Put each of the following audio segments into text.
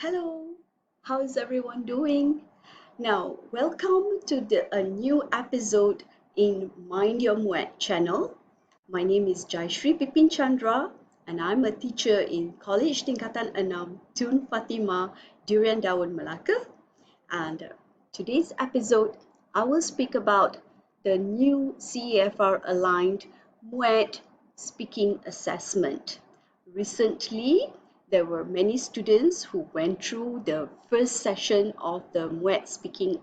Hello, how is everyone doing? Now, welcome to a new episode in Mind Your Muet channel. My name is Jaishree Pipin Chandra, and I'm a teacher in College Tingkatan 6 Tun Fatimah, Durian Daun, Melaka. And today's episode, I will speak about the new CEFR Aligned MUET Speaking Assessment. Recently, there were many students who went through the first session of the MUET Speaking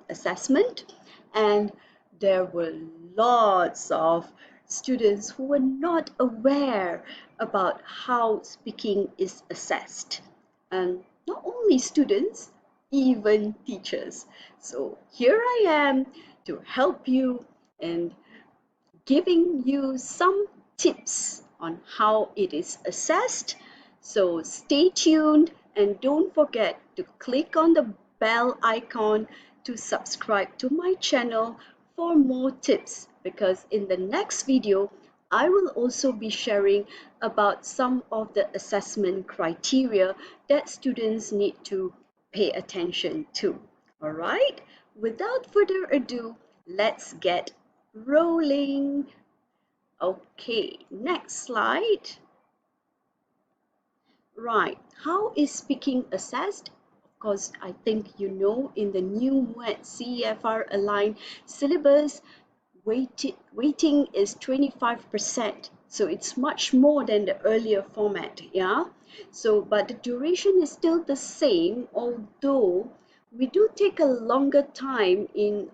Assessment, and there were lots of students who were not aware about how speaking is assessed. And not only students, even teachers. So here I am to help you and giving you some tips on how it is assessed. So stay tuned and don't forget to click on the bell icon to subscribe to my channel for more tips, because in the next video I will also be sharing about some of the assessment criteria that students need to pay attention to. All right, without further ado, let's get rolling. Okay, next slide. Right, how is speaking assessed? Of course, I think you know in the new MUET CEFR Aligned syllabus, weighting is 25%. So it's much more than the earlier format, yeah? So, but the duration is still the same, although we do take a longer time in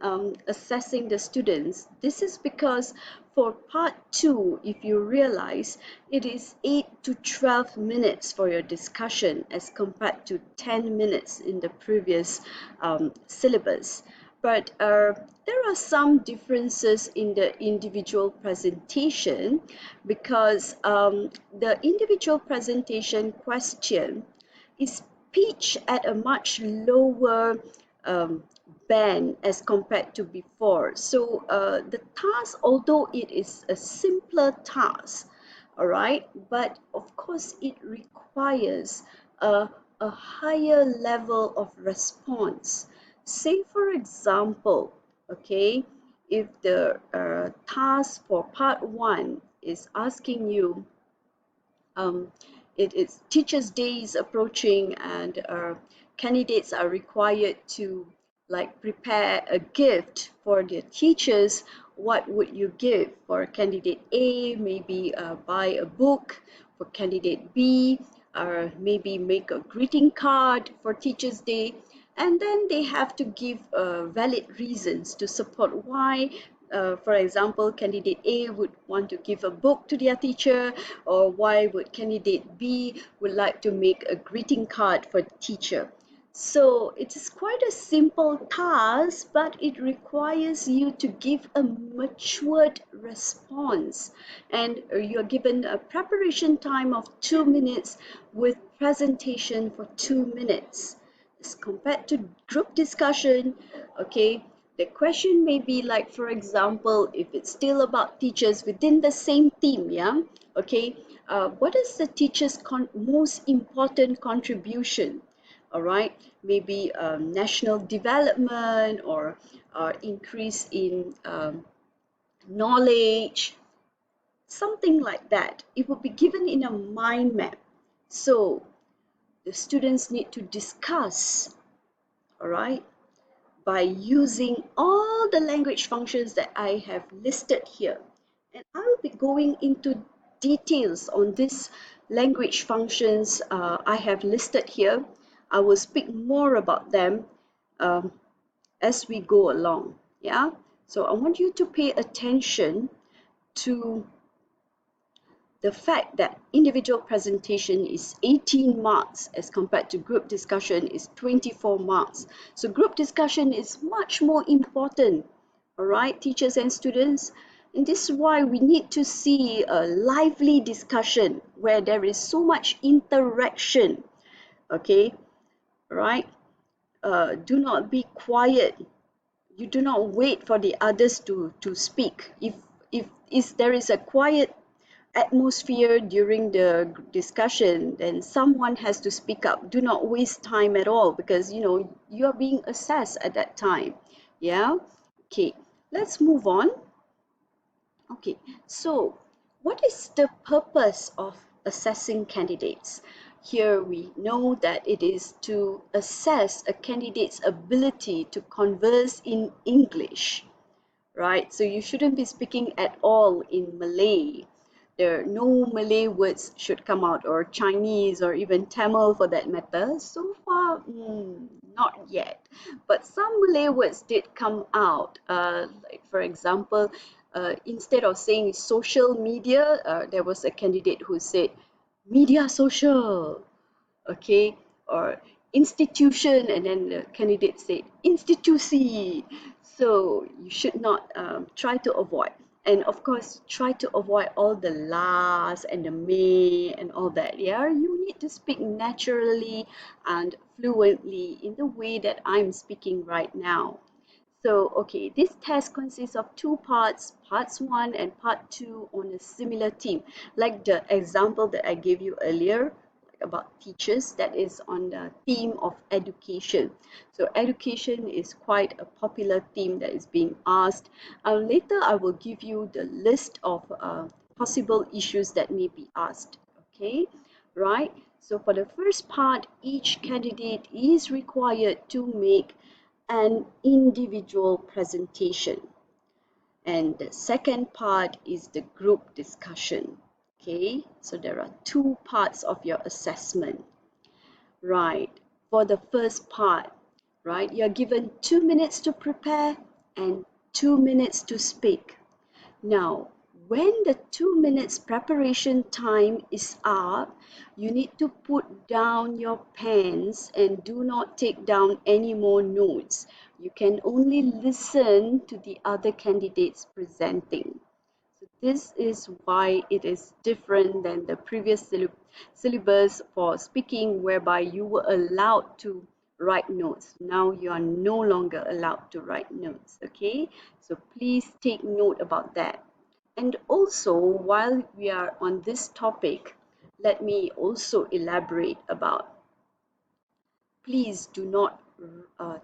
assessing the students. This is because for part 2, if you realize, it is 8 to 12 minutes for your discussion as compared to 10 minutes in the previous syllabus. But there are some differences in the individual presentation, because the individual presentation question is pitched at a much lower band as compared to before. So the task, although it is a simpler task, all right, but of course it requires a higher level of response. Say for example, okay, if the task for part 1 is asking you, it is Teachers' Day is approaching, and candidates are required to like prepare a gift for their teachers. What would you give? For candidate A, maybe buy a book. For candidate B, maybe make a greeting card for Teachers' Day. And then they have to give valid reasons to support why. For example, candidate A would want to give a book to their teacher, or why would candidate B would like to make a greeting card for the teacher. So it is quite a simple task, but it requires you to give a matured response. And you're given a preparation time of 2 minutes with presentation for 2 minutes. As compared to group discussion, okay, the question may be like, for example, if it's still about teachers within the same theme, yeah, okay, what is the teacher's most important contribution? All right, maybe national development, or increase in knowledge, something like that. It will be given in a mind map. So the students need to discuss, all right, by using all the language functions that I have listed here. And I will be going into details on these language functions I have listed here. I will speak more about them um, as we go along. Yeah. So I want you to pay attention to the fact that individual presentation is 18 marks as compared to group discussion is 24 marks. So group discussion is much more important, all right, teachers and students. And this is why we need to see a lively discussion where there is so much interaction, okay, right? Do not be quiet. You do not wait for the others to speak. If there is a quiet atmosphere during the discussion, then someone has to speak up. Do not waste time at all, because you're being assessed at that time. Yeah. Okay, let's move on. Okay, so what is the purpose of assessing candidates? Here we know that it is to assess a candidate's ability to converse in English, right? So you shouldn't be speaking at all in Malay. There no Malay words should come out, or Chinese, or even Tamil for that matter. So far, not yet. But some Malay words did come out. Like for example, instead of saying social media, there was a candidate who said media social, okay, or institution, and then the candidate said institusi. So you should not try to avoid, and of course try to avoid all the las and the may and all that. Yeah, you need to speak naturally and fluently in the way that I'm speaking right now. So, okay, this test consists of two parts, parts one and part two, on a similar theme. Like the example that I gave you earlier about teachers, that is on the theme of education. So, education is quite a popular theme that is being asked. Later, I will give you the list of possible issues that may be asked. Okay, right? So, for the first part, each candidate is required to make an individual presentation, and the second part is the group discussion. Okay, so there are two parts of your assessment, right? For the first part, right, you're given 2 minutes to prepare and 2 minutes to speak. Now, when the 2 minutes preparation time is up, you need to put down your pens and do not take down any more notes. You can only listen to the other candidates presenting. So this is why it is different than the previous syllabus for speaking, whereby you were allowed to write notes. Now you are no longer allowed to write notes. Okay, so please take note about that. And also, while we are on this topic, let me also elaborate about, please do not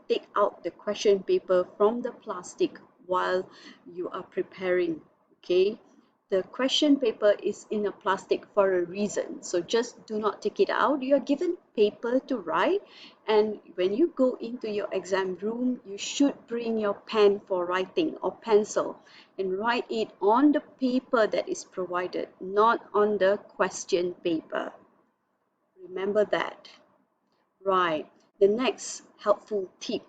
take out the question paper from the plastic while you are preparing. Okay, the question paper is in a plastic for a reason, so just do not take it out. You are given paper to write, and when you go into your exam room, you should bring your pen for writing, or pencil, and write it on the paper that is provided, not on the question paper. Remember that. Right. The next helpful tip.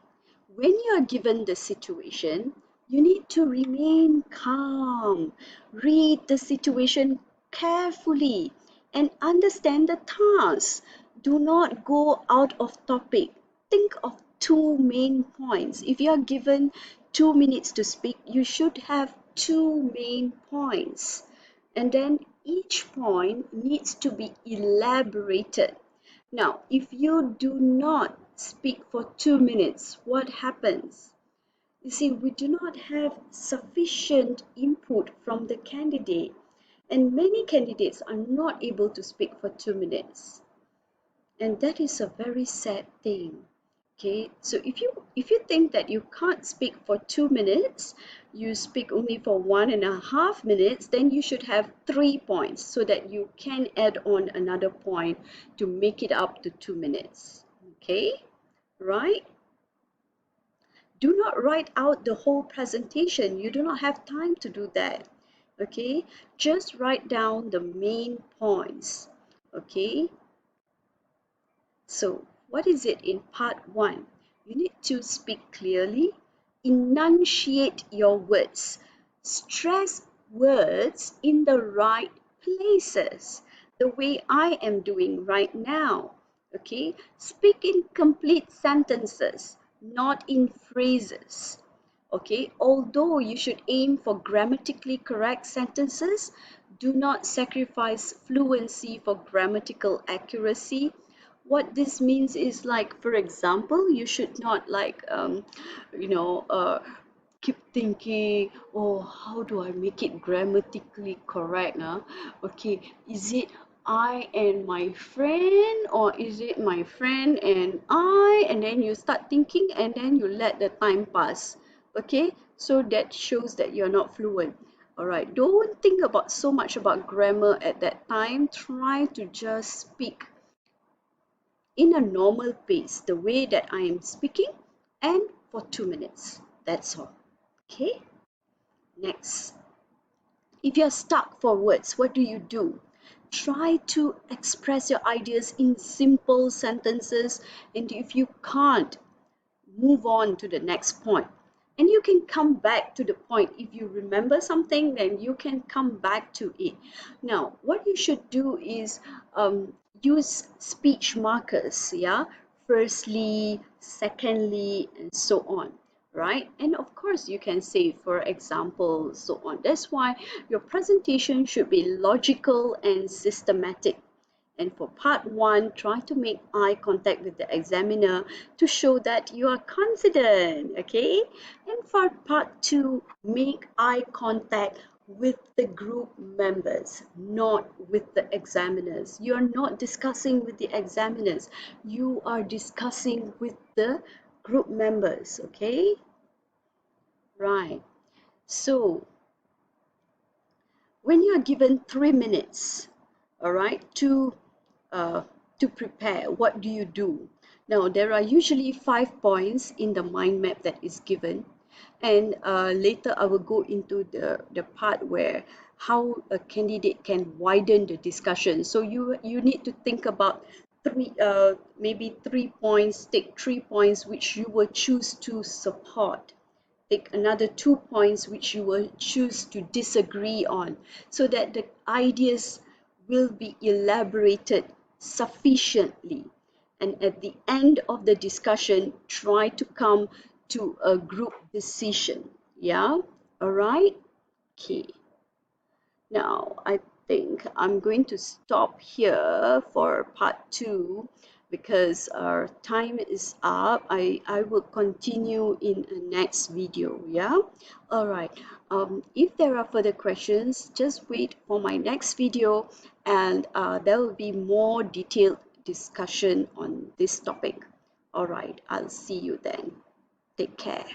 When you are given the situation, you need to remain calm. Read the situation carefully and understand the task. Do not go out of topic. Think of two main points. If you are given 2 minutes to speak, you should have two main points. And then each point needs to be elaborated. Now, if you do not speak for 2 minutes, what happens? You see, we do not have sufficient input from the candidate, and many candidates are not able to speak for 2 minutes. And that is a very sad thing. Okay, so if you think that you can't speak for 2 minutes, you speak only for 1.5 minutes, then you should have 3 points so that you can add on another point to make it up to 2 minutes. Okay, right? Do not write out the whole presentation. You do not have time to do that. Okay, just write down the main points. Okay. So, what is it in part one? You need to speak clearly, enunciate your words, stress words in the right places, the way I am doing right now. Okay, speak in complete sentences, not in phrases. Okay, although you should aim for grammatically correct sentences, do not sacrifice fluency for grammatical accuracy. What this means is, like, for example, you should not, like, you know uh, keep thinking, oh, how do I make it grammatically correct? Okay, is it I and my friend, or is it my friend and I? And then you start thinking, and then you let the time pass. Okay, so that shows that you're not fluent. All right, don't think about so much about grammar at that time. Try to just speak in a normal pace, the way that I am speaking, and for 2 minutes. That's all. Okay, next. If you're stuck for words, what do? Try to express your ideas in simple sentences, and if you can't, move on to the next point. And you can come back to the point. If you remember something, then you can come back to it. Now, what you should do is use speech markers, yeah? Firstly, secondly, and so on, right? And of course, you can say, for example, so on. That's why your presentation should be logical and systematic. And for part one, try to make eye contact with the examiner to show that you are confident, okay? And for part two, make eye contact with the group members, not with the examiners. You're not discussing with the examiners, you are discussing with the group members, okay? Right. So, when you are given 3 minutes, all right, uh, to prepare, what do? Now, there are usually 5 points in the mind map that is given, and later I will go into the part where how a candidate can widen the discussion. So you need to think about maybe 3 points, take 3 points which you will choose to support, take another 2 points which you will choose to disagree on, so that the ideas will be elaborated sufficiently. And at the end of the discussion, try to come to a group decision. Yeah, all right. Okay. Now, I think I'm going to stop here for part two because our time is up. I will continue in the next video. Yeah. All right. If there are further questions, just wait for my next video, and there will be more detailed discussion on this topic. All right. I'll see you then. Take care.